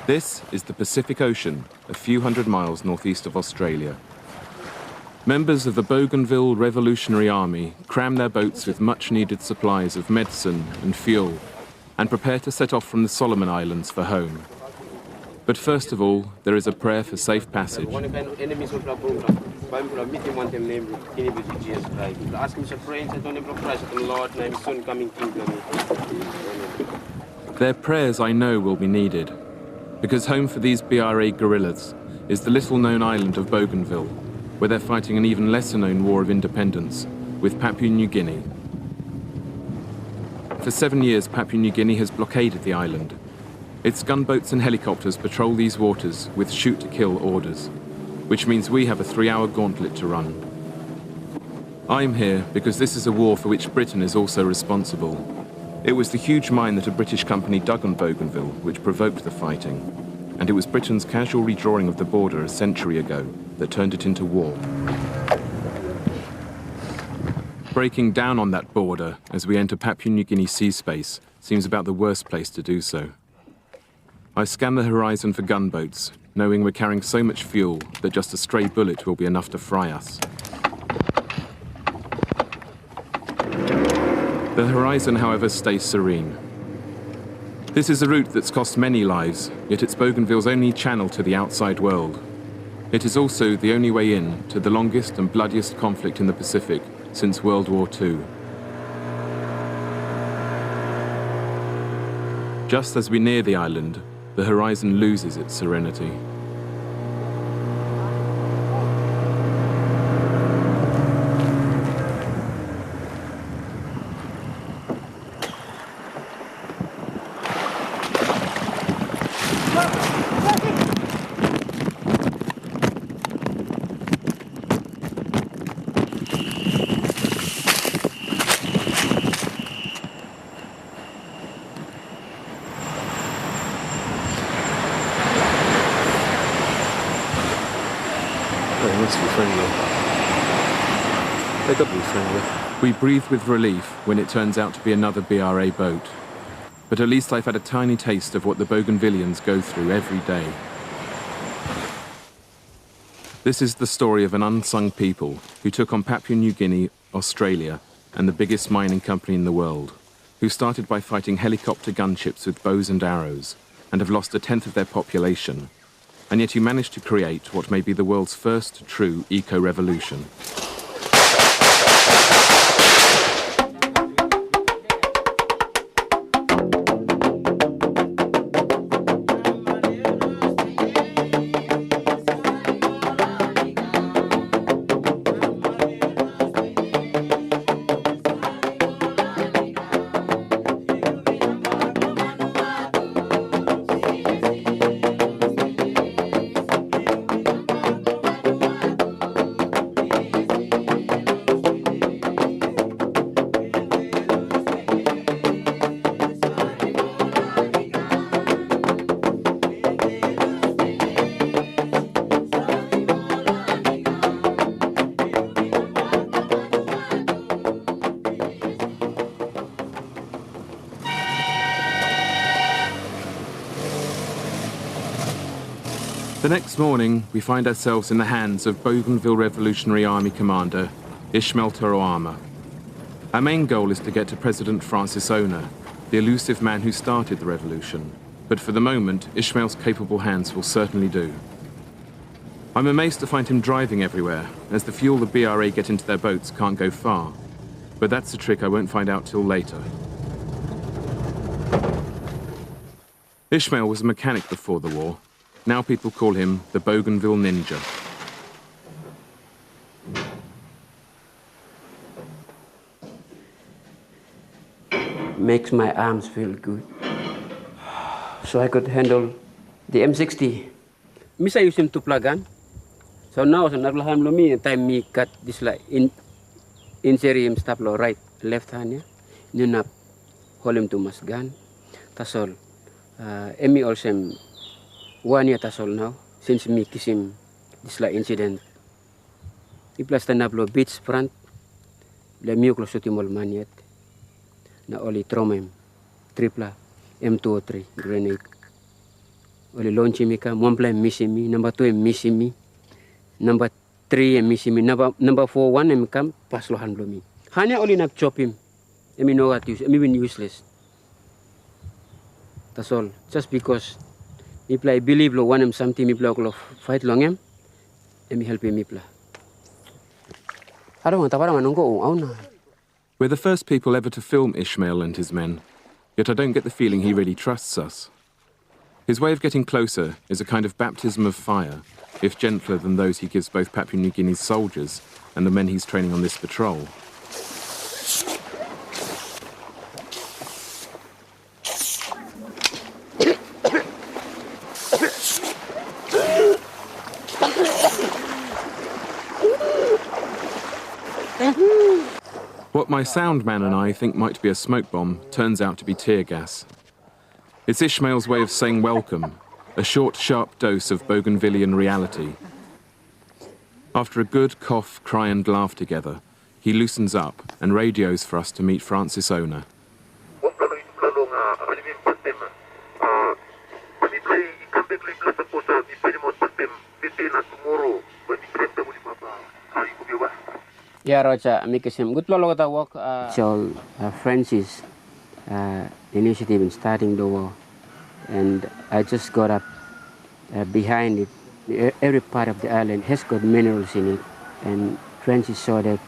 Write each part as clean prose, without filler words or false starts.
This is the Pacific Ocean, a few hundred miles northeast of Australia. Members of the Bougainville Revolutionary Army cram their boats with much-needed supplies of medicine and fuel and prepare to set off from the Solomon Islands for home. But first of all, there is a prayer for safe passage. Their prayers, I know, will be needed, because home for these BRA guerrillas is the little-known island of Bougainville, where they're fighting an even lesser-known war of independence with Papua New Guinea. For 7 years, Papua New Guinea has blockaded the island. Its gunboats and helicopters patrol these waters with shoot-to-kill orders, which means we have a 3-hour gauntlet to run. I'm here because this is a war for which Britain is also responsible. It was the huge mine that a British company dug on Bougainville which provoked the fighting, and it was Britain's casual redrawing of the border a century ago that turned it into war. Breaking down on that border as we enter Papua New Guinea sea space seems about the worst place to do so. I scan the horizon for gunboats, knowing we're carrying so much fuel that just a stray bullet will be enough to fry us. The horizon, however, stays serene. This is a route that's cost many lives, yet it's Bougainville's only channel to the outside world. It is also the only way in to the longest and bloodiest conflict in the Pacific since World War II. Just as we near the island, the horizon loses its serenity. We breathe with relief when it turns out to be another BRA boat. But at least I've had a tiny taste of what the Bougainvillians go through every day. This is the story of an unsung people who took on Papua New Guinea, Australia, and the biggest mining company in the world, who started by fighting helicopter gunships with bows and arrows, and have lost 1/10 of their population, and yet who managed to create what may be the world's first true eco-revolution. The next morning, we find ourselves in the hands of Bougainville Revolutionary Army Commander Ismail Toroama. Our main goal is to get to President Francis Ona, the elusive man who started the revolution. But for the moment, Ismail's capable hands will certainly do. I'm amazed to find him driving everywhere, as the fuel the BRA get into their boats can't go far. But that's a trick I won't find out till later. Ismail was a mechanic before the war. Now people call him the Bougainville Ninja. Makes my arms feel good. So I could handle the M60. Misa use him to plug on. So now so naglahan lo mi time me cut this like in serim stop lo right left hand ya. Ninap hold him to masgan. Tasol. Emi also 1 year tasol now since me kiss him this like incident. I plus tanap lo beach front le miuklo sutimol maniet. Na oli tromem, tripla, M203, grenade. Oli launchi mika, one missing me, number 2 missing me, number 3 missing me, number 4, 1 come, pas lo handlo me. Hanya oli nak chop him. I mean, no what use, I mean useless. That's all. Just because if I believe lo one something, if I fight long him, let me help him. I don't want to go. We're the first people ever to film Ishmael and his men, yet I don't get the feeling he really trusts us. His way of getting closer is a kind of baptism of fire, if gentler than those he gives both Papua New Guinea's soldiers and the men he's training on this patrol. What my sound man and I think might be a smoke bomb turns out to be tear gas. It's Ishmael's way of saying welcome, a short, sharp dose of Bougainvillean reality. After a good cough, cry and laugh together, he loosens up and radios for us to meet Francis Ona. Yeah, Rocha, make him good work. So, Francis initiative in starting the war, and I just got up behind it. Every part of the island has got minerals in it, and Francis saw that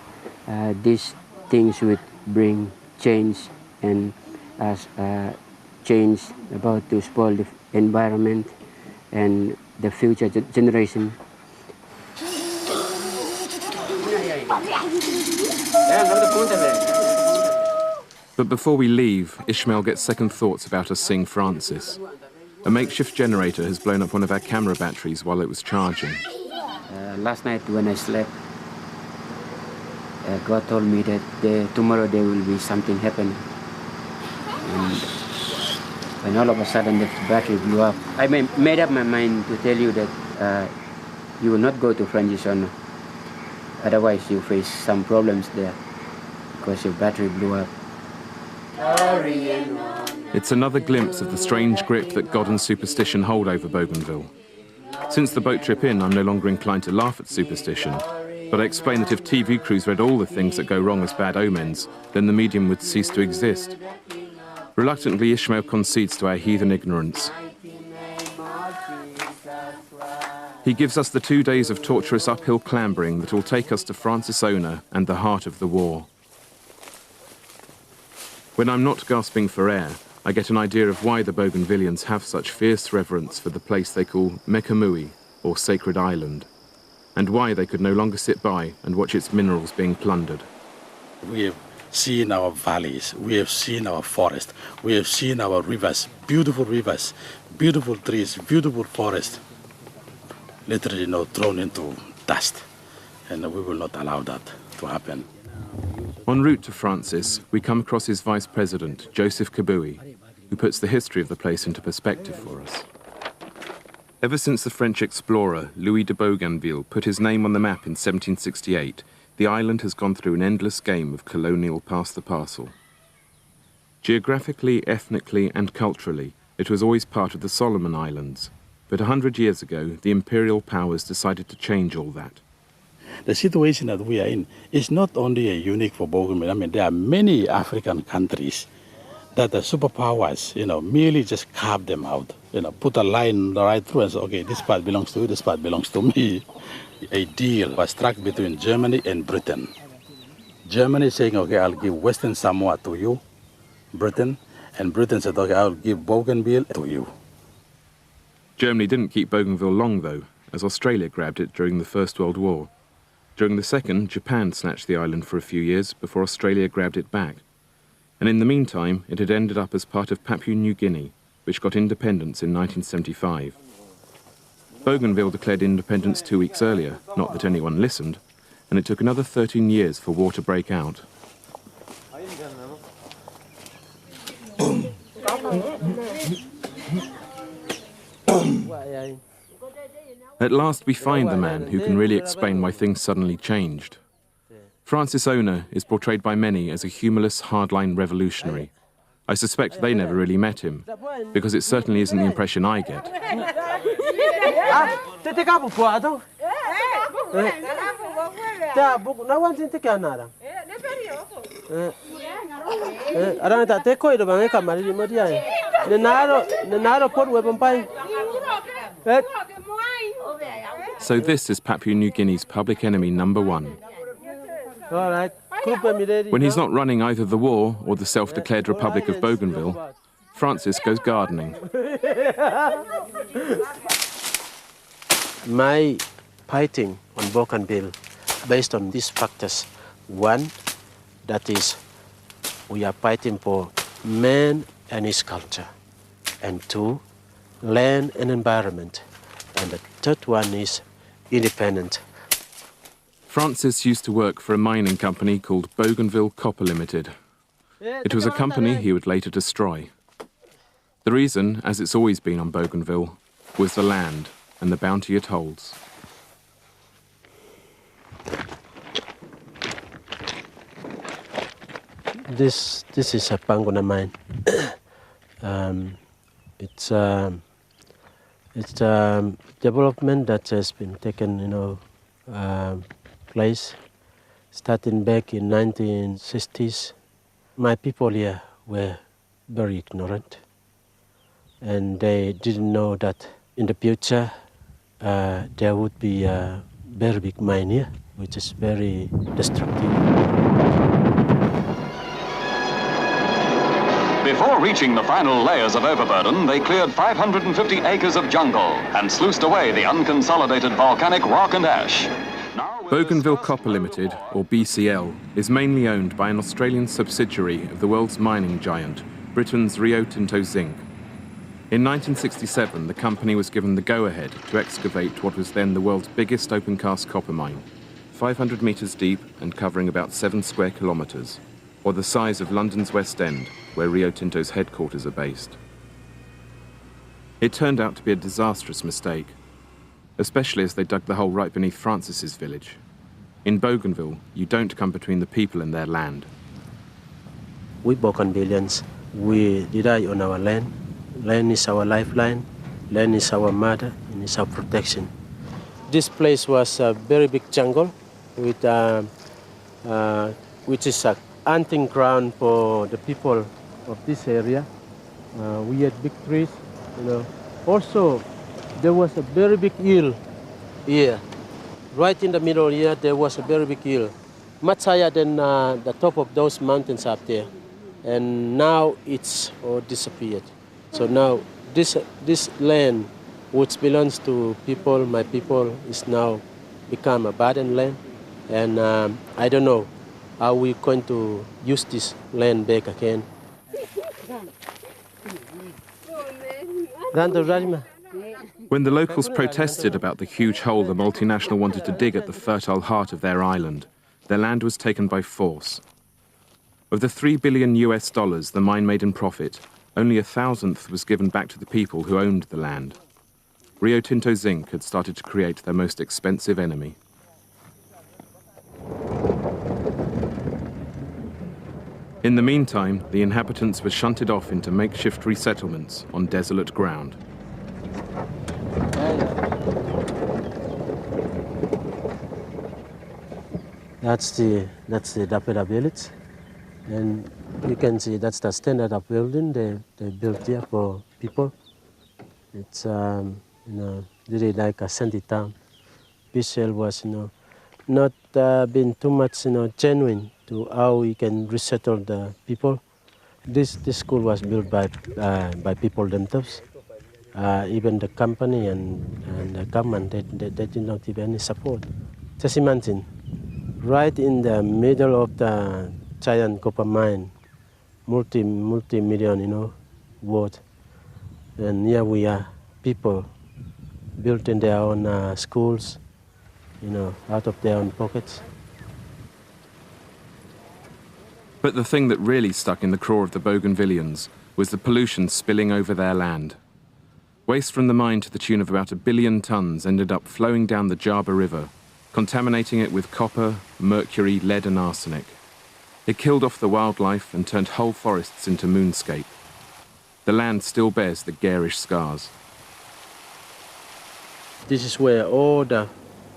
these things would bring change, and as change about to spoil the environment and the future generation. But before we leave, Ishmael gets second thoughts about us seeing Francis. A makeshift generator has blown up one of our camera batteries while it was charging. Last night when I slept, God told me that tomorrow there will be something happening. And all of a sudden the battery blew up. I made up my mind to tell you that you will not go to Francis Ona. Otherwise you face some problems there because your battery blew up. It's another glimpse of the strange grip that God and superstition hold over Bougainville. Since the boat trip in, I'm no longer inclined to laugh at superstition, but I explain that if TV crews read all the things that go wrong as bad omens, then the medium would cease to exist. Reluctantly, Ishmael concedes to our heathen ignorance. He gives us the 2 days of torturous uphill clambering that will take us to Francis Ona and the heart of the war. When I'm not gasping for air, I get an idea of why the Bougainvillians have such fierce reverence for the place they call Mekamui, or Sacred Island, and why they could no longer sit by and watch its minerals being plundered. We have seen our valleys, we have seen our forest, we have seen our rivers, beautiful trees, beautiful forest, literally thrown into dust, and we will not allow that to happen. En route to Francis, we come across his vice president, Joseph Kabui, who puts the history of the place into perspective for us. Ever since the French explorer Louis de Bougainville put his name on the map in 1768, the island has gone through an endless game of colonial pass-the-parcel. Geographically, ethnically and culturally, it was always part of the Solomon Islands, but 100 years ago, the imperial powers decided to change all that. The situation that we are in is not only unique for Bougainville. I mean, there are many African countries that the superpowers, merely just carve them out. Put a line right through and say, okay, this part belongs to you, this part belongs to me. A deal was struck between Germany and Britain. Germany saying, okay, I'll give Western Samoa to you, Britain, and Britain said, okay, I'll give Bougainville to you. Germany didn't keep Bougainville long, though, as Australia grabbed it during the First World War. During the Second, Japan snatched the island for a few years before Australia grabbed it back. And in the meantime, it had ended up as part of Papua New Guinea, which got independence in 1975. Bougainville declared independence 2 weeks earlier, not that anyone listened, and it took another 13 years for war to break out. At last we find the man who can really explain why things suddenly changed. Francis Ona is portrayed by many as a humorless, hardline revolutionary. I suspect they never really met him, because it certainly isn't the impression I get. So this is Papua New Guinea's public enemy number one. When he's not running either the war or the self-declared Republic of Bougainville, Francis goes gardening. My fighting on Bougainville based on these factors. One, that is, we are fighting for man and his culture. And two, land and environment. And the third one is independent. Francis used to work for a mining company called Bougainville Copper Limited. It was a company he would later destroy. The reason, as it's always been on Bougainville, was the land and the bounty it holds. This is a Panguna mine. It's development that has been taken, place starting back in 1960s. My people here were very ignorant, and they didn't know that in the future there would be a very big mine here, which is very destructive. Before reaching the final layers of overburden, they cleared 550 acres of jungle and sluiced away the unconsolidated volcanic rock and ash. Bougainville Copper Limited, or BCL, is mainly owned by an Australian subsidiary of the world's mining giant, Britain's Rio Tinto Zinc. In 1967, the company was given the go-ahead to excavate what was then the world's biggest open-cast copper mine, 500 metres deep and covering about 7 square kilometres, or the size of London's West End, where Rio Tinto's headquarters are based. It turned out to be a disastrous mistake, especially as they dug the hole right beneath Francis's village. In Bougainville, you don't come between the people and their land. We Bougainvillians, we rely on our land. Land is our lifeline, land is our mother, and it's our protection. This place was a very big jungle, with, which is a hunting ground for the people of this area. We had big trees, Also, there was a very big hill here. Right in the middle here, there was a very big hill, much higher than the top of those mountains up there. And now it's all disappeared. So now this land, which belongs to people, my people, is now become abandoned land. And I don't know how we're going to use this land back again. When the locals protested about the huge hole the multinational wanted to dig at the fertile heart of their island, their land was taken by force. Of the $3 billion the mine made in profit, only 1,000th was given back to the people who owned the land. Rio Tinto Zinc had started to create their most expensive enemy. In the meantime, the inhabitants were shunted off into makeshift resettlements on desolate ground. That's the Dapeda village, and you can see that's the standard of building they built here for people. It's really like a shanty town. BCL was not been too much genuine to how we can resettle the people. This school was built by people themselves. Even the company and the government, they did not give any support. Just imagine, right in the middle of the giant copper mine, multi-million, worth. And here we are, people building their own schools, out of their own pockets. But the thing that really stuck in the craw of the Bougainvillians was the pollution spilling over their land. Waste from the mine to the tune of about 1 billion tons ended up flowing down the Jaba River, contaminating it with copper, mercury, lead and arsenic. It killed off the wildlife and turned whole forests into moonscape. The land still bears the garish scars. This is where all the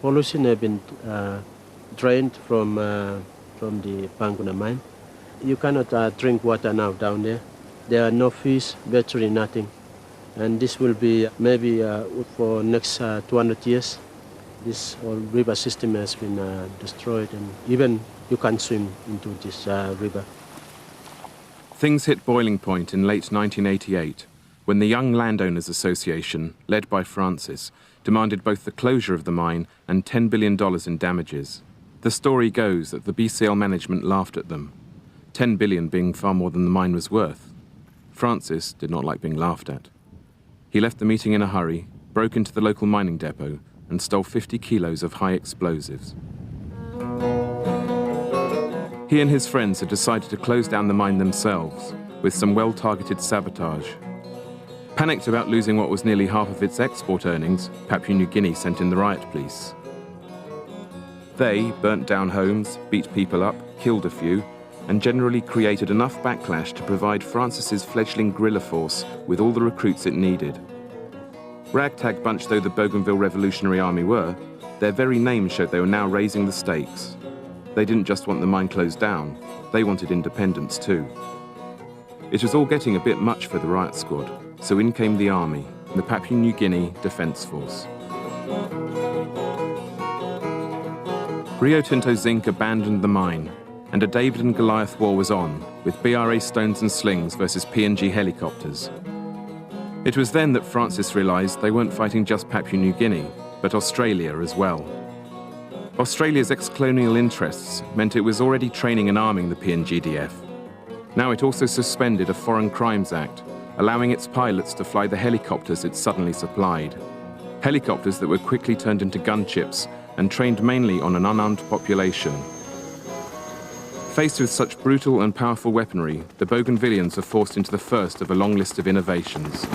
pollution have been drained from the Panguna mine. You cannot drink water now down there. There are no fish, virtually nothing. And this will be maybe for next 200 years. This whole river system has been destroyed, and even you can't swim into this river. Things hit boiling point in late 1988 when the Young Landowners Association, led by Francis, demanded both the closure of the mine and $10 billion in damages. The story goes that the BCL management laughed at them, $10 billion being far more than the mine was worth. Francis did not like being laughed at. He left the meeting in a hurry, broke into the local mining depot, and stole 50 kilos of high explosives. He and his friends had decided to close down the mine themselves, with some well-targeted sabotage. Panicked about losing what was nearly half of its export earnings, Papua New Guinea sent in the riot police. They burnt down homes, beat people up, killed a few, and generally created enough backlash to provide Francis's fledgling guerrilla force with all the recruits it needed. Ragtag bunch though the Bougainville Revolutionary Army were, their very name showed they were now raising the stakes. They didn't just want the mine closed down, they wanted independence too. It was all getting a bit much for the riot squad, so in came the army, the Papua New Guinea Defence Force. Rio Tinto Zinc abandoned the mine, and a David and Goliath war was on, with BRA stones and slings versus PNG helicopters. It was then that Francis realised they weren't fighting just Papua New Guinea, but Australia as well. Australia's ex-colonial interests meant it was already training and arming the PNGDF. Now it also suspended a Foreign Crimes Act, allowing its pilots to fly the helicopters it suddenly supplied. Helicopters that were quickly turned into gunchips and trained mainly on an unarmed population. Faced with such brutal and powerful weaponry, the Bougainvillians are forced into the first of a long list of innovations.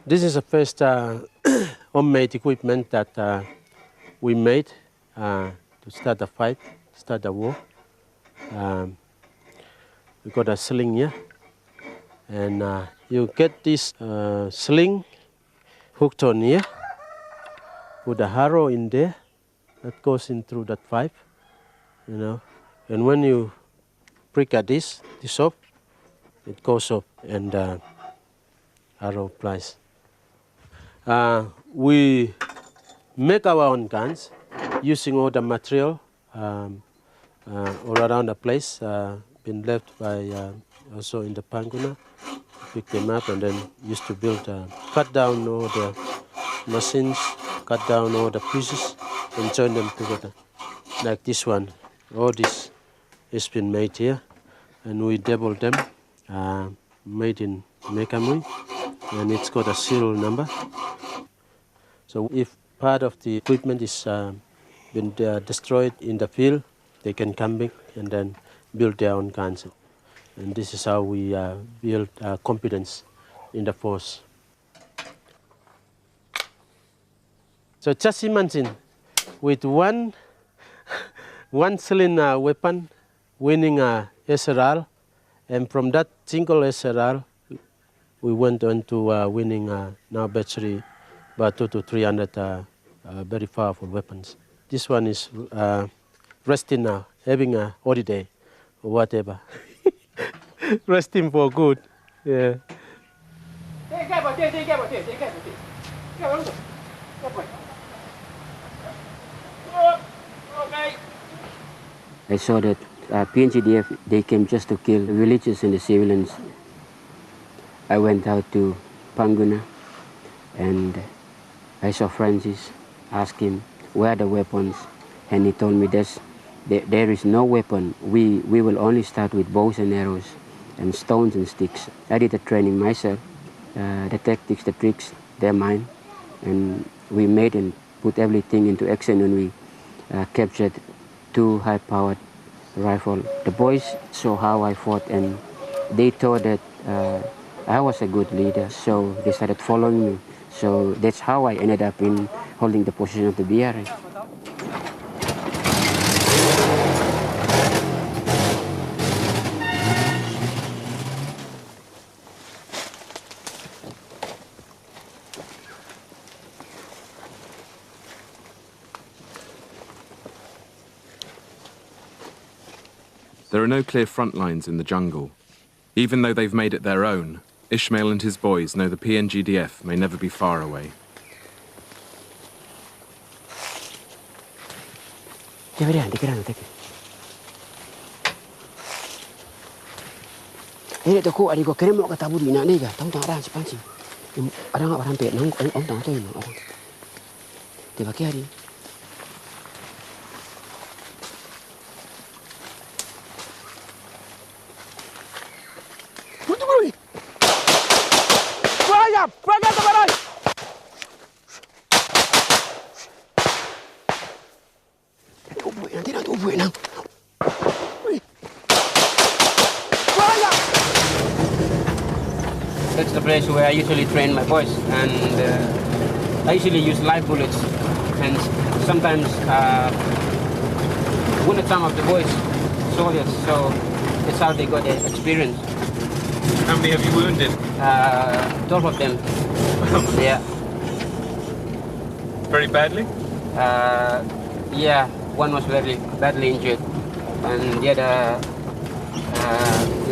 This is the first homemade equipment that we made to start the fight, start the war. We got a sling here, and you get this sling hooked on here, put a harrow in there that goes in through that pipe, you know, and when you prick at this up, it goes up and arrow applies. We make our own guns using all the material all around the place, been left by also in the Panguna. Pick them up and then used to build, cut down all the machines, cut down all the pieces and join them together. Like this one, all this has been made here, and we double them, made in Mekamui, and it's got a serial number. So if part of the equipment is been destroyed in the field, they can come back and then build their own guns. And this is how we build confidence in the force. So just imagine, with one cylinder weapon, winning a SRR, and from that single SRR, we went on to winning now battery about 200 to 300 very powerful weapons. This one is resting now, having a holiday or whatever. Resting for good, yeah. I saw that PNGDF, they came just to kill the villages and the civilians. I went out to Panguna and I saw Francis, asked him where are the weapons, and he told me there is no weapon. We will only start with bows and arrows and stones and sticks. I did the training myself, the tactics, the tricks, they're mine, and we made and put everything into action, and we captured 2 high-powered rifles. The boys saw how I fought, and they thought that I was a good leader, so they started following me. So that's how I ended up in holding the position of the BRA. There are no clear front lines in the jungle. Even though they've made it their own, Ishmael and his boys know the PNGDF may never be far away. Ini tu aku adik kau kirim lo kata budi nak ni ke? Tahu tak ada sepansi. Orang orang pek nang orang tahu tu ini orang. Dia pakai hari. Tunggu dulu. Pergi tu barang. Nanti nak tubuh nang. That's the place where I usually train my boys, and I usually use live bullets, and sometimes wounded some of the boys, soldiers, so that's how they got the experience. How many have you wounded? 12 of them. Yeah. Very badly? Yeah, one was very badly injured, and the other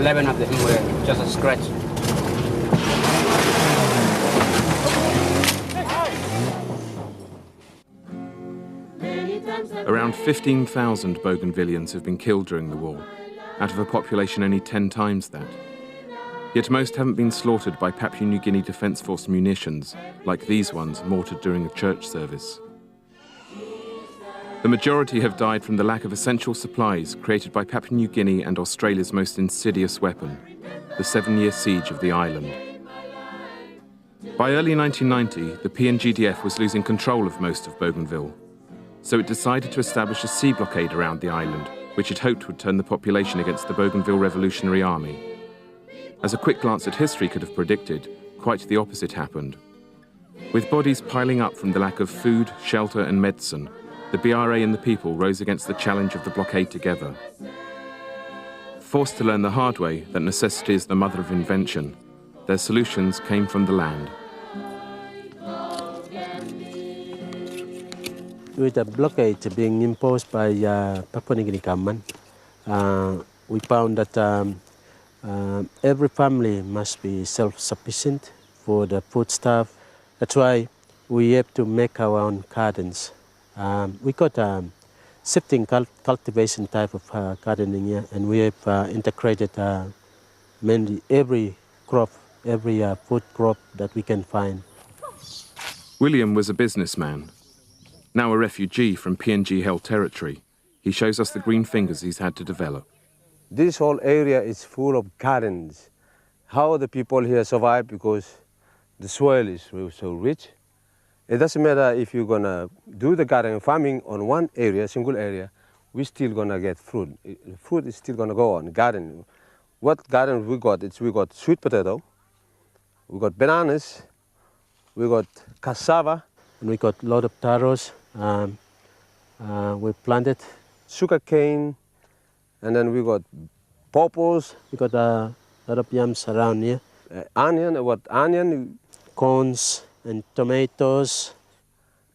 11 of them were just a scratch. Around 15,000 Bougainvilleans have been killed during the war, out of a population only 10 times that. Yet most haven't been slaughtered by Papua New Guinea Defence Force munitions, like these ones mortared during a church service. The majority have died from the lack of essential supplies created by Papua New Guinea and Australia's most insidious weapon, the 7-year siege of the island. By early 1990, the PNGDF was losing control of most of Bougainville, so it decided to establish a sea blockade around the island, which it hoped would turn the population against the Bougainville Revolutionary Army. As a quick glance at history could have predicted, quite the opposite happened. With bodies piling up from the lack of food, shelter and medicine, the BRA and the people rose against the challenge of the blockade together. Forced to learn the hard way that necessity is the mother of invention, their solutions came from the land. With the blockade being imposed by Papua New Guinea government, we found that every family must be self-sufficient for the foodstuff. That's why we have to make our own gardens. We got shifting cultivation type of gardening here, and we have integrated mainly every crop, every food crop that we can find. William was a businessman. Now a refugee from PNG-held territory, he shows us the green fingers he's had to develop. This whole area is full of gardens. How the people here survive, because the soil is so rich. It doesn't matter if you're gonna do the garden farming on one area, single area, we're still gonna get fruit. Fruit is still gonna go on, garden. What garden we got? We got sweet potato, we got bananas, we got cassava. And we got a lot of taros. We planted Sugar cane, and then we got pawpaws. We got a lot of yams around here. Onion? Corns and tomatoes.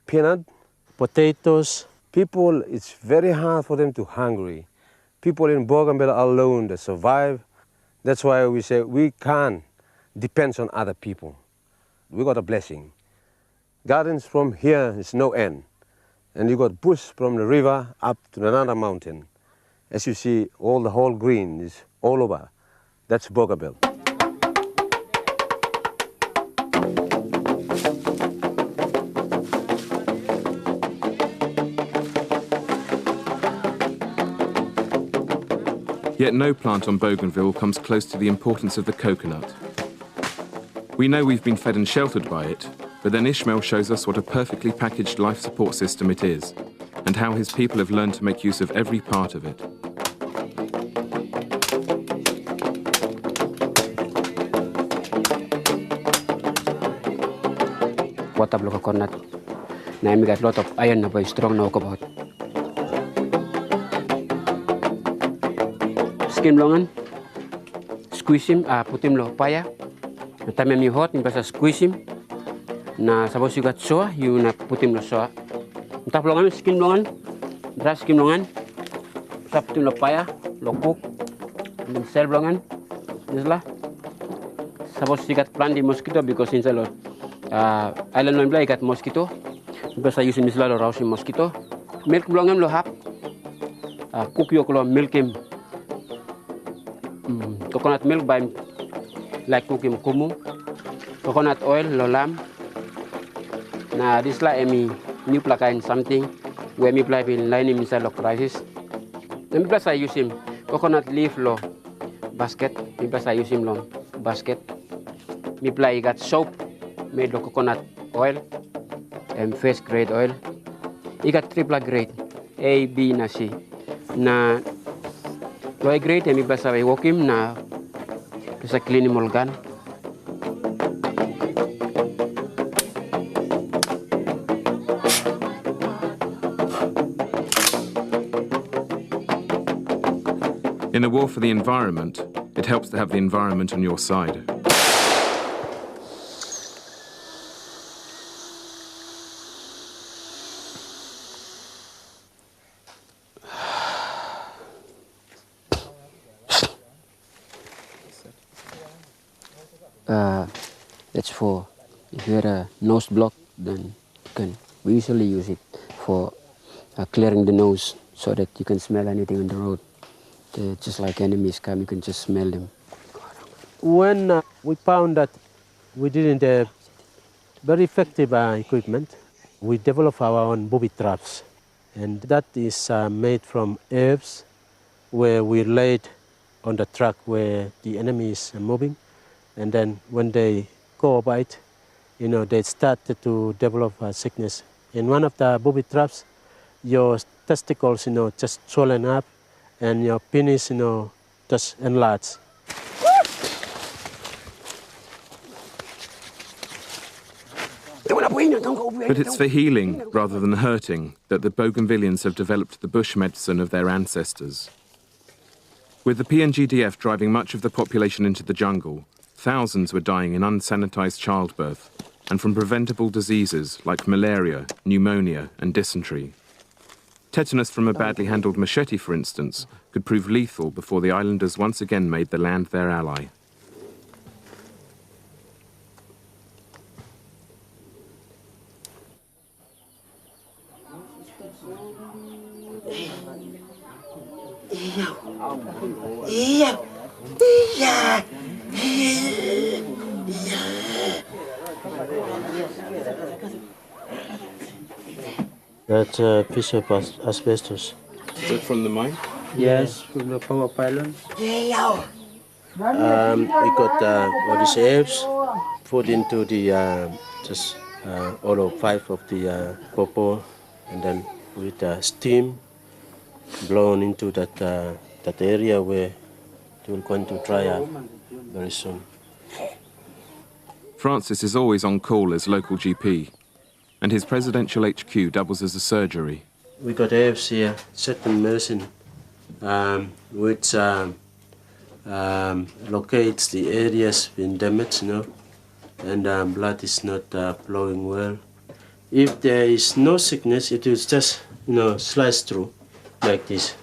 Peanut. Potatoes. People, it's very hard for them to hungry. People in Bougainville alone, they survive. That's why we say we can't depend on other people. We got a blessing. Gardens from here is no end. And you got bush from the river up to another mountain. As you see, the whole green is all over. That's Bougainville. Yet no plant on Bougainville comes close to the importance of the coconut. We know we've been fed and sheltered by it, but then Ishmael shows us what a perfectly packaged life support system it is, and how his people have learned to make use of every part of it. What a block of coconut. Now we got a lot of iron, but strong now about. Skim longan, squeeze him, put him low fire. The time you hot, you press squeeze him. Na suppose you got soa, you na put him low soa. Tap longan, skim longan, dry skim longan. Tap him low fire, low cook. then sel blongan, this lah. Suppose you got plenty mosquito because in Salo, island non got mosquito. Because I use this lot of rousing mosquito. Milk blongan lo hap. Cook yo kolo milk him. Coconut milk by like cook him kumu. Coconut oil lo lam. Now this like me new plug in something where me play in line him inside of crisis. Then plus I use him coconut leaf lo basket. Me plus I use him lo basket. Me play got soap made of coconut oil and first grade oil. He got triple grade A, B, na C. Na low grade me plus I walk him na plus I clean him all gun. In a war for the environment, it helps to have the environment on your side. That's for if you had a nose block, then we usually use it for clearing the nose so that you can smell anything on the road. Just like enemies come, you can just smell them. When we found that we didn't have very effective equipment, we developed our own booby traps. And that is made from herbs where we laid on the track where the enemy is moving. And then when they go by it, they started to develop a sickness. In one of the booby traps, your testicles, just swollen up, and your penis, just enlarged. But it's for healing rather than hurting that the Bougainvilleans have developed the bush medicine of their ancestors. With the PNGDF driving much of the population into the jungle, thousands were dying in unsanitized childbirth and from preventable diseases like malaria, pneumonia, and dysentery. Tetanus from a badly handled machete, for instance, could prove lethal before the islanders once again made the land their ally. That's a piece of asbestos. Is it from the mine? Yes, from the power pylon. We got all these herbs put into the all of 5 of the popo, and then with steam blown into that area where it will going to dry up very soon. Francis is always on call as local GP, and his presidential HQ doubles as a surgery. We got herbs here, certain medicine, which locates the areas been damaged, and blood is not flowing well. If there is no sickness, it will just, slice through like this.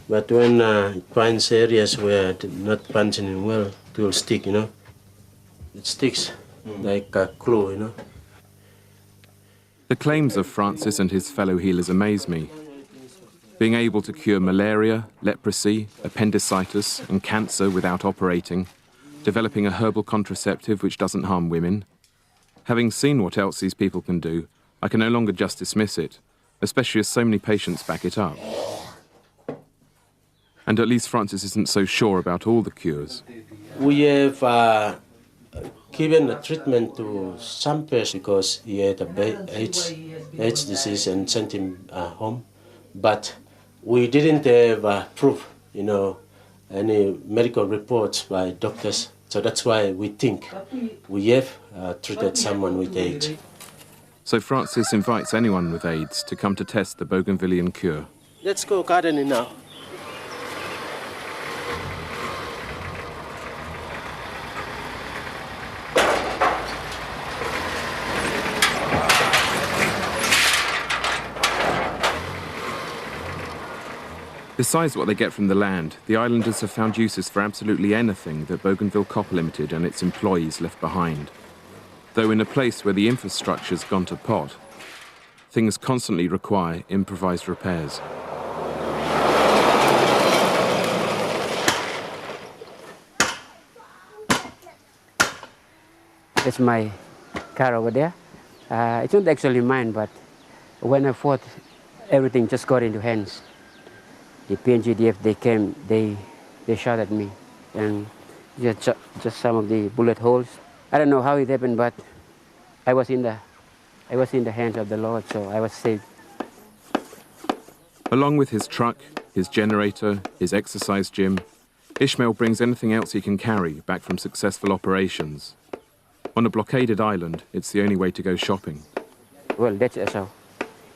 But when it finds areas where it's not functioning well, it will stick, It sticks like a glue, The claims of Francis and his fellow healers amaze me. Being able to cure malaria, leprosy, appendicitis, and cancer without operating, developing a herbal contraceptive which doesn't harm women. Having seen what else these people can do, I can no longer just dismiss it, especially as so many patients back it up. And at least Francis isn't so sure about all the cures. We have given a treatment to some person because he had AIDS disease and sent him home. But we didn't have proof, any medical reports by doctors. So that's why we think we have treated someone with AIDS. So Francis invites anyone with AIDS to come to test the Bougainvillean cure. Let's go gardening now. Besides what they get from the land, the islanders have found uses for absolutely anything that Bougainville Copper Limited and its employees left behind. Though in a place where the infrastructure's gone to pot, things constantly require improvised repairs. That's my car over there. It's not actually mine, but when I fought, everything just got into hands. The PNGDF, they came, they shot at me, and just some of the bullet holes. I don't know how it happened, but I was in the hands of the Lord, so I was saved. Along with his truck, his generator, his exercise gym, Ishmael brings anything else he can carry back from successful operations. On a blockaded island, it's the only way to go shopping. Well, that's Esau.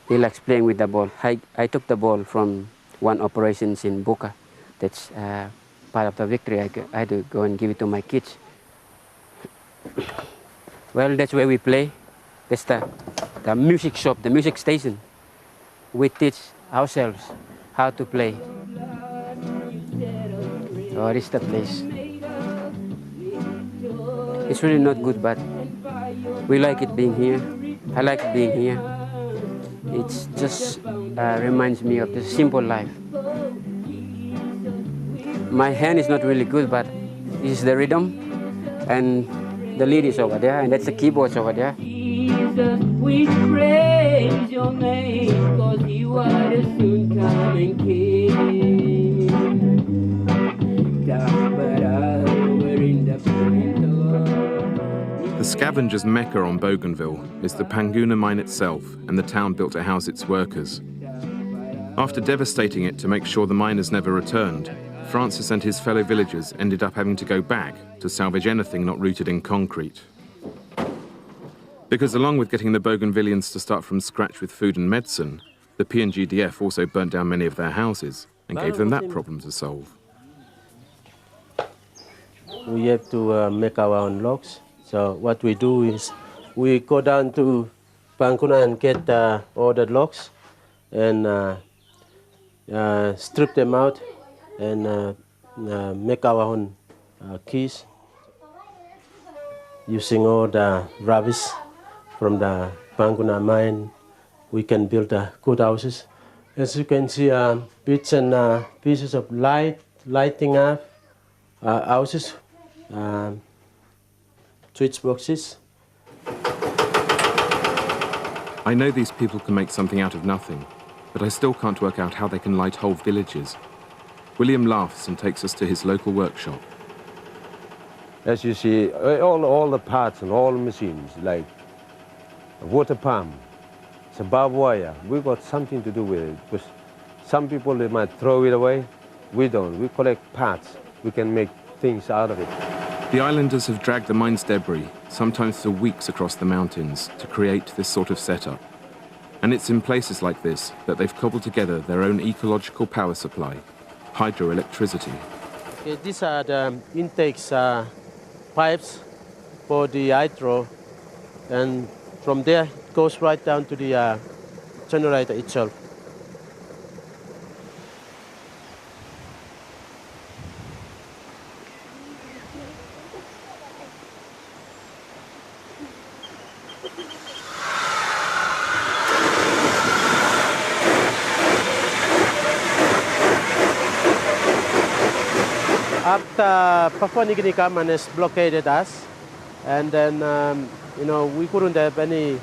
He likes playing with the ball. I took the ball from one operations in Buka. That's part of the victory. I had to go and give it to my kids. Well, that's where we play. That's the music shop, the music station. We teach ourselves how to play. Oh, this is the place. It's really not good, but we like it being here. I like being here. It just reminds me of the simple life. My hand is not really good, but this is the rhythm, and the lead is over there, and that's the keyboards over there. Jesus, we praise your name, 'cause you are the soon coming King. The scavenger's mecca on Bougainville is the Panguna mine itself and the town built to house its workers. After devastating it to make sure the miners never returned, Francis and his fellow villagers ended up having to go back to salvage anything not rooted in concrete. Because along with getting the Bougainvillians to start from scratch with food and medicine, the PNGDF also burnt down many of their houses and gave them that problem to solve. We have to make our own logs. So what we do is we go down to Panguna and get all the logs and strip them out and make our own keys using all the rubbish from the Panguna mine. We can build good houses. As you can see, bits and pieces of lighting up houses, switch boxes. I know these people can make something out of nothing, but I still can't work out how they can light whole villages. William laughs and takes us to his local workshop. As you see, all the parts and all the machines, like a water pump, it's a barbed wire. We got something to do with it, because some people, they might throw it away. We don't. We collect parts. We can make things out of it. The islanders have dragged the mine's debris, sometimes for weeks across the mountains, to create this sort of setup. And it's in places like this that they've cobbled together their own ecological power supply, hydroelectricity. Okay, these are the intakes pipes for the hydro, and from there it goes right down to the generator itself. After Papua New Guinea government has blockaded us, and then we couldn't have any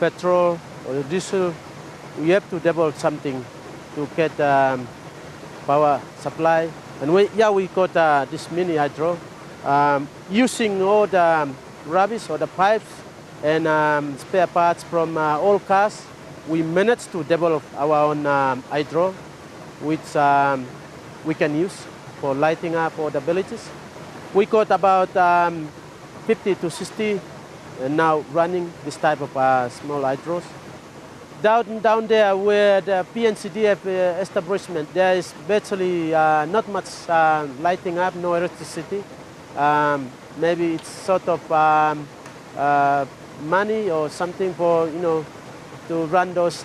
petrol or diesel. We have to develop something to get power supply, and we got this mini hydro using all the rubbish or the pipes and spare parts from all cars. We managed to develop our own hydro, which we can use for lighting up all the villages. We got about 50 to 60 now running this type of small hydros. Down there where the PNCDF establishment, there is virtually not much lighting up, no electricity. Maybe it's sort of money or something for, to run those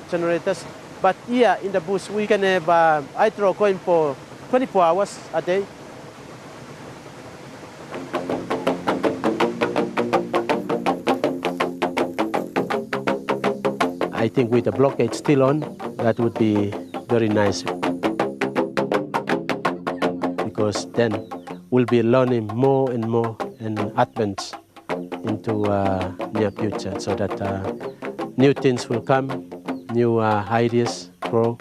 generators. But here in the bush, we can have I throw coin for 24 hours a day. I think with the blockade still on, that would be very nice. Because then we'll be learning more and more and advance into near future, so that new things will come, new ideas grow.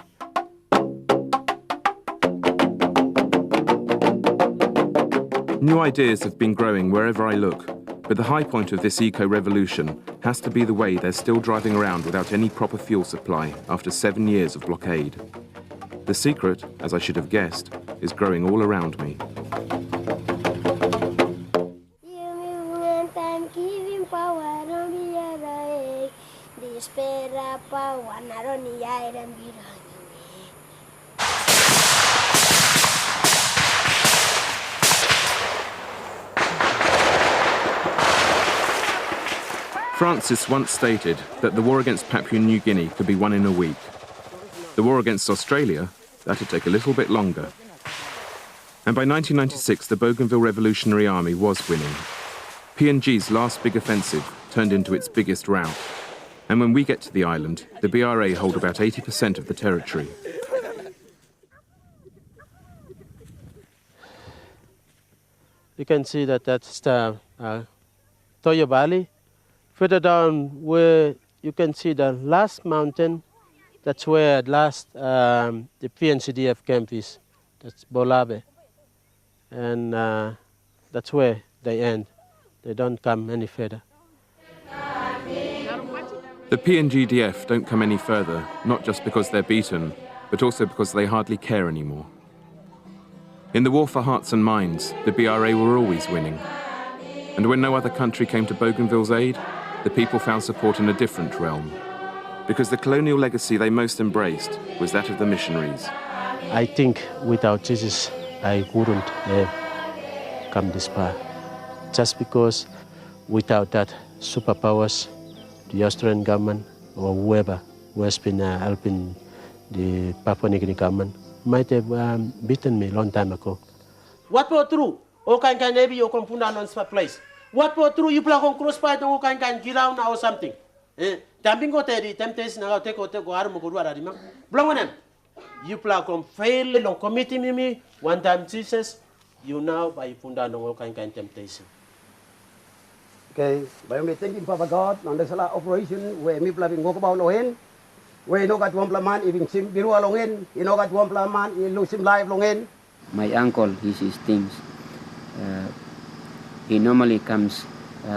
New ideas have been growing wherever I look, but the high point of this eco-revolution has to be the way they're still driving around without any proper fuel supply after 7 years of blockade. The secret, as I should have guessed, is growing all around me. Francis once stated that the war against Papua New Guinea could be won in a week. The war against Australia, that'd take a little bit longer. And by 1996, the Bougainville Revolutionary Army was winning. PNG's last big offensive turned into its biggest rout. And when we get to the island, the BRA hold about 80% of the territory. You can see that that's the Toyo Valley. Further down where you can see the last mountain, that's where last the PNCDF camp is. That's Bolabe. And that's where they end. They don't come any further. The PNGDF don't come any further, not just because they're beaten, but also because they hardly care anymore. In the war for hearts and minds, the BRA were always winning. And when no other country came to Bougainville's aid, the people found support in a different realm. Because the colonial legacy they most embraced was that of the missionaries. I think without Jesus, I wouldn't have come this far. Just because without that superpowers, the Australian government or whoever who has been helping the Papua New Guinea government might have beaten me a long time ago. What for true? O kan maybe you come put down on spot place. What for true? You play on crossfire to can get down or something. Tamping go the temptation now take go arm go do Blongan. You play on fail on committee me one time Jesus. You now by put down on kind temptation. Okay, by me thanking Papa God on the Sala operation where me play walk about no hen. Where no got one man even sim biru along in, you know got one man you lose him live long in. My uncle, his things. He normally comes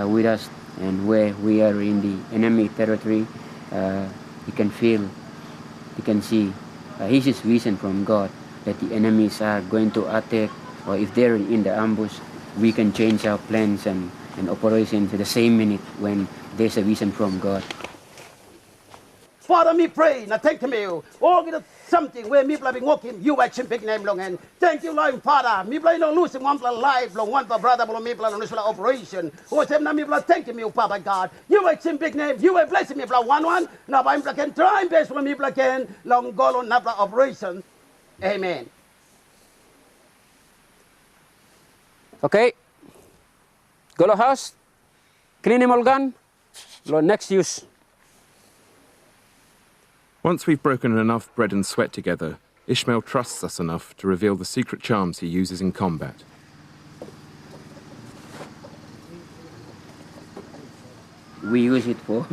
with us, and where we are in the enemy territory, he can feel, he can see. His is vision from God that the enemies are going to attack, or if they're in the ambush, we can change our plans and operations at the same minute when there's a vision from God. Father, me pray, now thank you. Oh, get something where me been walking, you watch him big name long and thank you, Lord Father. Me play no losing one for life, long one for brother, but me play on this operation. Oh, them now me play thank you, Papa God. You watch him big name, you will bless me for one. Now I'm can try and best when me play can long go on that operation. Amen. Okay. Go to house. Clean him all gun. Next use. Once we've broken enough bread and sweat together, Ishmael trusts us enough to reveal the secret charms he uses in combat. We use it for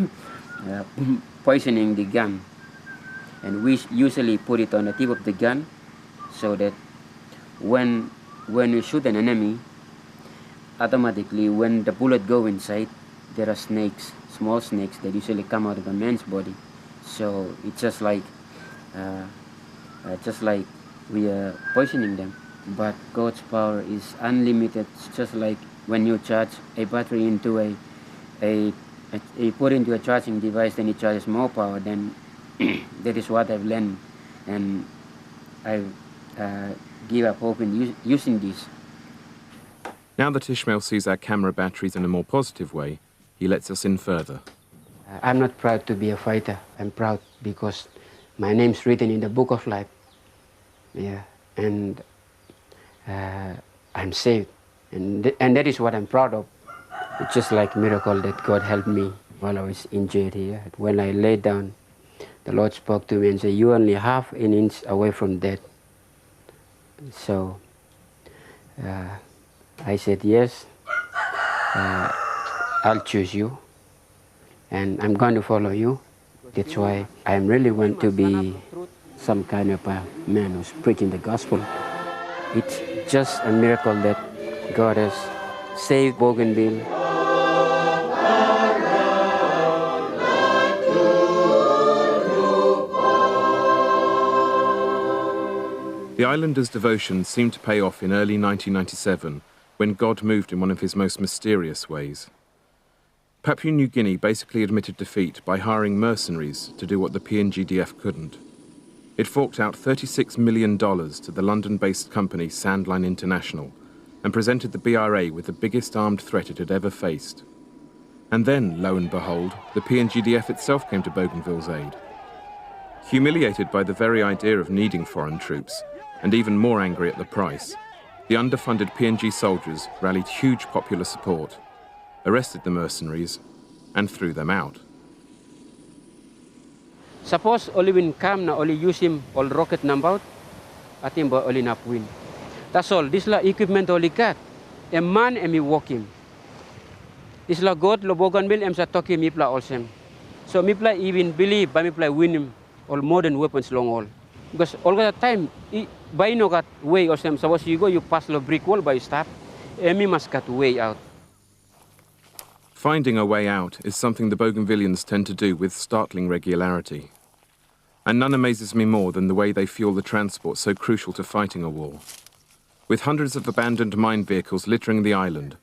poisoning the gun. And we usually put it on the tip of the gun so that when we shoot an enemy, automatically when the bullet go inside, there are snakes, small snakes that usually come out of a man's body. So it's just like we are poisoning them. But God's power is unlimited. It's just like when you charge a battery into you put into a charging device, then it charges more power. Then that is what I've learned, and I give up hope in using this. Now that Ishmael sees our camera batteries in a more positive way, he lets us in further. I'm not proud to be a fighter. I'm proud because my name's written in the book of life. Yeah, and I'm saved, and that is what I'm proud of. It's just like a miracle that God helped me while I was injured here. When I laid down, the Lord spoke to me and said, "You're only half an inch away from death." So I said, "Yes, I'll choose you, and I'm going to follow you." That's why I really want to be some kind of a man who's preaching the gospel. It's just a miracle that God has saved Bougainville. The islanders' devotion seemed to pay off in early 1997 when God moved in one of his most mysterious ways. Papua New Guinea basically admitted defeat by hiring mercenaries to do what the PNGDF couldn't. It forked out $36 million to the London-based company Sandline International and presented the BRA with the biggest armed threat it had ever faced. And then, lo and behold, the PNGDF itself came to Bougainville's aid. Humiliated by the very idea of needing foreign troops, and even more angry at the price, the underfunded PNG soldiers rallied huge popular support, arrested the mercenaries, and threw them out. Suppose only when come na only use him all rocket number, atin ba only nap win. That's all. This la equipment only got. A man and me walk him. This la God lo Bougainville em sa talk him mipla also. So mipla even believe by mipla win him all modern weapons long all. Because all the time by no got way or some suppose you go you pass the brick wall by stop. Me must got way out. Finding a way out is something the Bougainvillians tend to do with startling regularity. And none amazes me more than the way they fuel the transport so crucial to fighting a war. With hundreds of abandoned mine vehicles littering the island,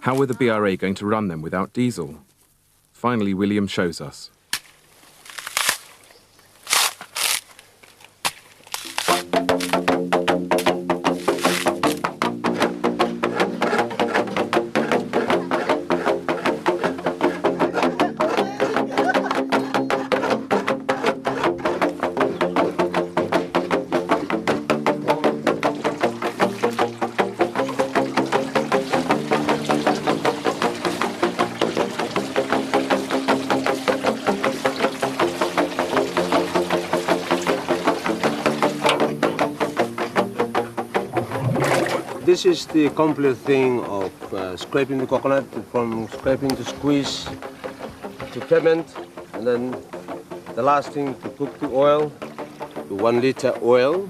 how were the BRA going to run them without diesel? Finally, William shows us. This is the complete thing of scraping the coconut, from scraping to squeeze to ferment, and then the last thing to cook the oil, the 1 liter oil,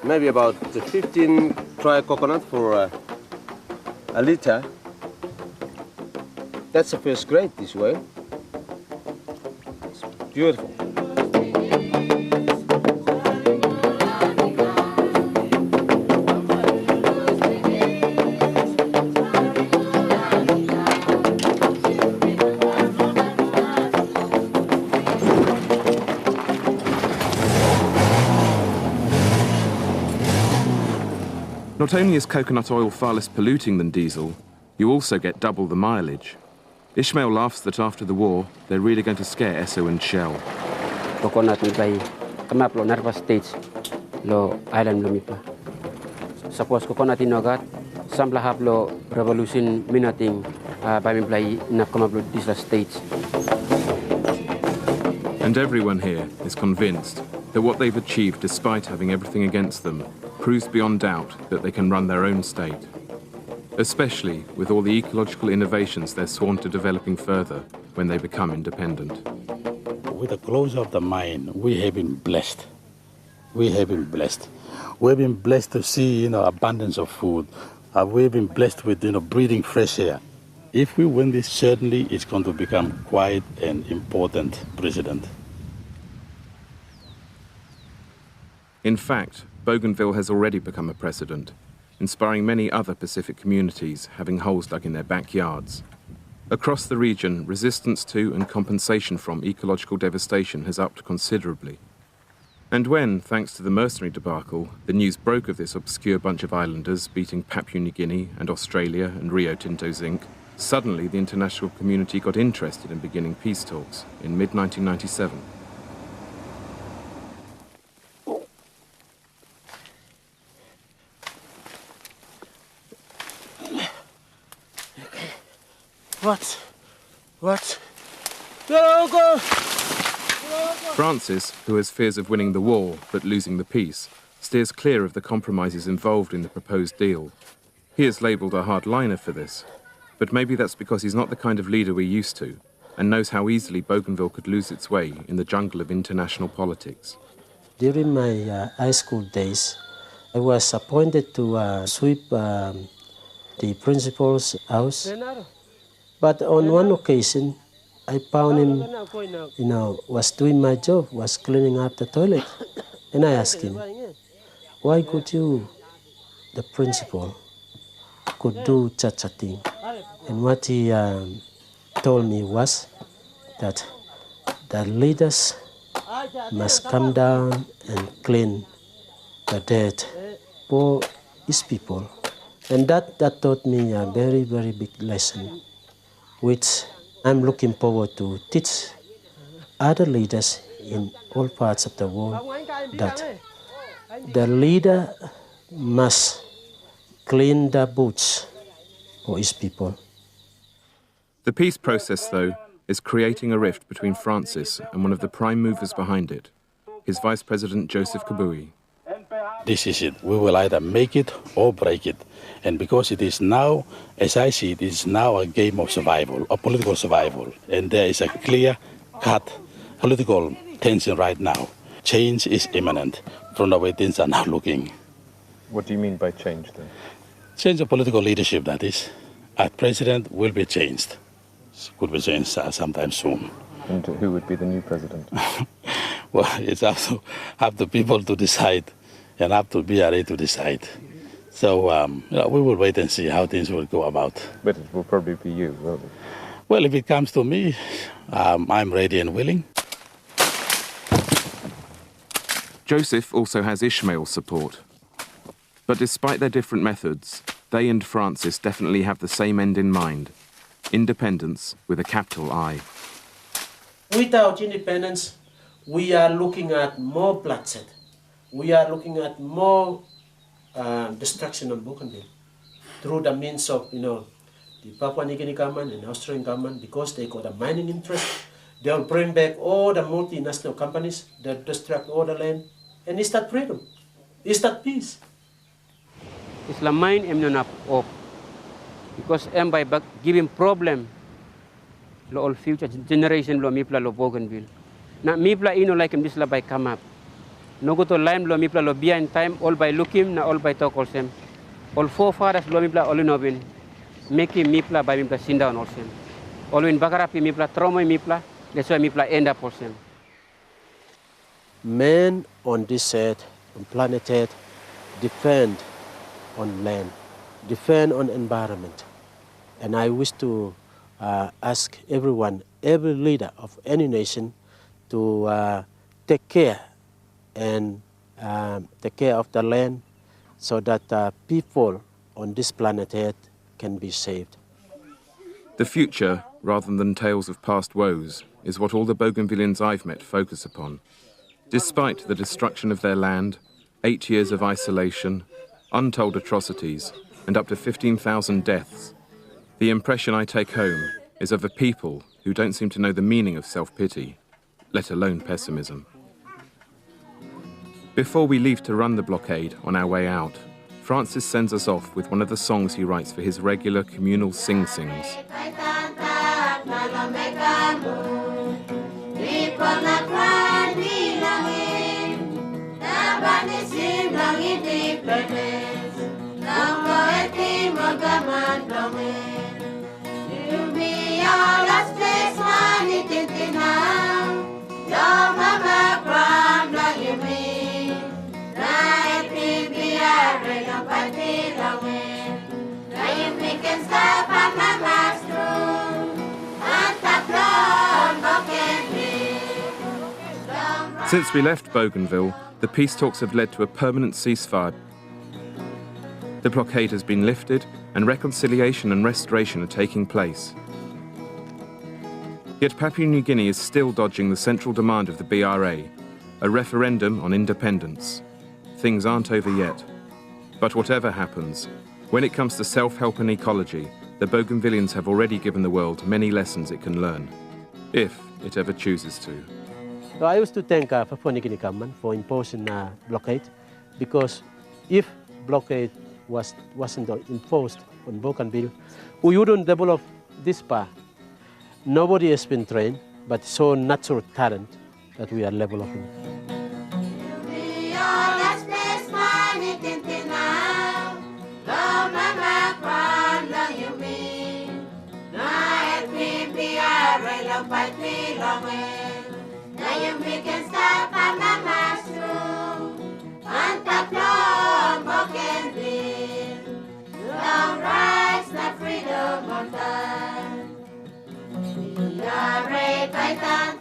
maybe about 15 dry coconut for a liter. That's the first grade this way. It's beautiful. Not only is coconut oil far less polluting than diesel, you also get double the mileage. Ishmael laughs that after the war, they're really going to scare Esso and Shell. Coconut by come up lo nervous states lo island lo mipa. Suppose coconut in nogat, sample have lo revolution minating by me play na come up lo these states. And everyone here is convinced that what they've achieved despite having everything against them proves beyond doubt that they can run their own state, especially with all the ecological innovations they're sworn to developing further when they become independent. With the closure of the mine, we have been blessed. We have been blessed. We've been blessed to see, abundance of food. We've been blessed with, breathing fresh air. If we win this, certainly it's going to become quite an important precedent. In fact, Bougainville has already become a precedent, inspiring many other Pacific communities having holes dug in their backyards. Across the region, resistance to and compensation from ecological devastation has upped considerably. And when, thanks to the mercenary debacle, the news broke of this obscure bunch of islanders beating Papua New Guinea and Australia and Rio Tinto Zinc, suddenly the international community got interested in beginning peace talks in mid-1997. What? Francis, who has fears of winning the war but losing the peace, steers clear of the compromises involved in the proposed deal. He is labelled a hardliner for this, but maybe that's because he's not the kind of leader we're used to and knows how easily Bougainville could lose its way in the jungle of international politics. During my high school days, I was appointed to sweep the principal's house. But on one occasion, I found him, was doing my job, was cleaning up the toilet. And I asked him, why could you, the principal, could do such a thing? And what he told me was that the leaders must come down and clean the dirt for his people. And that taught me a very, very big lesson, which I'm looking forward to teach other leaders in all parts of the world, that the leader must clean the boots for his people. The peace process, though, is creating a rift between Francis and one of the prime movers behind it, his Vice President Joseph Kabui. This is it. We will either make it or break it. And because it is now, as I see it, is now a game of survival, of political survival. And there is a clear-cut political tension right now. Change is imminent from the way things are now looking. What do you mean by change, then? Change of political leadership, that is. Our president will be changed. Could be changed sometime soon. And who would be the new president? Well, it's up to people to decide, and up to BRA to decide. So we will wait and see how things will go about. But it will probably be you, will it? Well, if it comes to me, I'm ready and willing. Joseph also has Ishmael's support. But despite their different methods, they and Francis definitely have the same end in mind: independence with a capital I. Without independence, we are looking at more bloodshed. We are looking at more destruction of Bougainville through the means of, the Papua New Guinea government and Australian government, because they got a mining interest. They'll bring back all the multinational companies that destruct all the land. And is that freedom? Is that peace? Islam mine am not up because am by giving problem lo all future generation lo mipla lo Bougainville. Na mipla ino like this la by come up. No go to lime lo mipla lo behind time all by looking na all by talk also. All forefathers lo mipla all inobin. Making mipla by mipla sin down also. All in bagarapi mipla trauma mipla. That's why mipla end up also. Men on this earth, on planet Earth, depend on land, depend on environment. And I wish to ask everyone, every leader of any nation, to take care and take care of the land so that people on this planet Earth can be saved. The future, rather than tales of past woes, is what all the Bougainvillians I've met focus upon. Despite the destruction of their land, 8 years of isolation, untold atrocities, and up to 15,000 deaths, the impression I take home is of a people who don't seem to know the meaning of self-pity, let alone pessimism. Before we leave to run the blockade on our way out, Francis sends us off with one of the songs he writes for his regular communal sing-sings. Since we left Bougainville, the peace talks have led to a permanent ceasefire. The blockade has been lifted and reconciliation and restoration are taking place. Yet Papua New Guinea is still dodging the central demand of the BRA, a referendum on independence. Things aren't over yet. But whatever happens, when it comes to self-help and ecology, the Bougainvilleans have already given the world many lessons it can learn, if it ever chooses to. So I used to thank Papua New Guinea government for imposing a blockade, because if blockade wasn't imposed on Bougainville, we wouldn't develop this part. Nobody has been trained, but so natural talent that we are developing.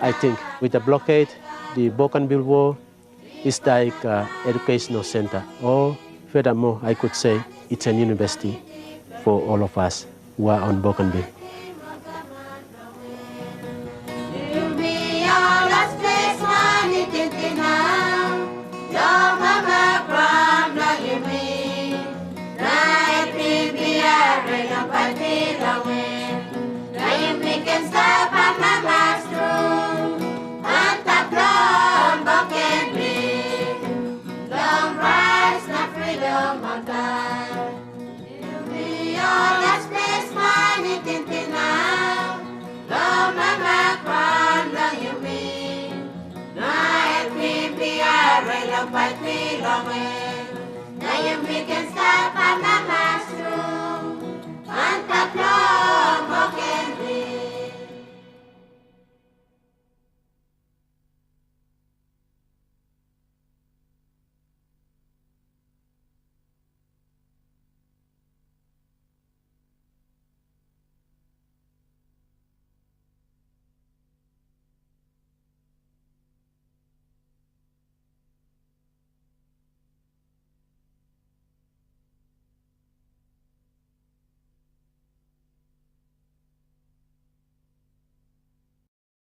I think with the blockade, the Bougainville War is like an educational center, or furthermore, I could say it's a university for all of us who are on Bougainville. Stop,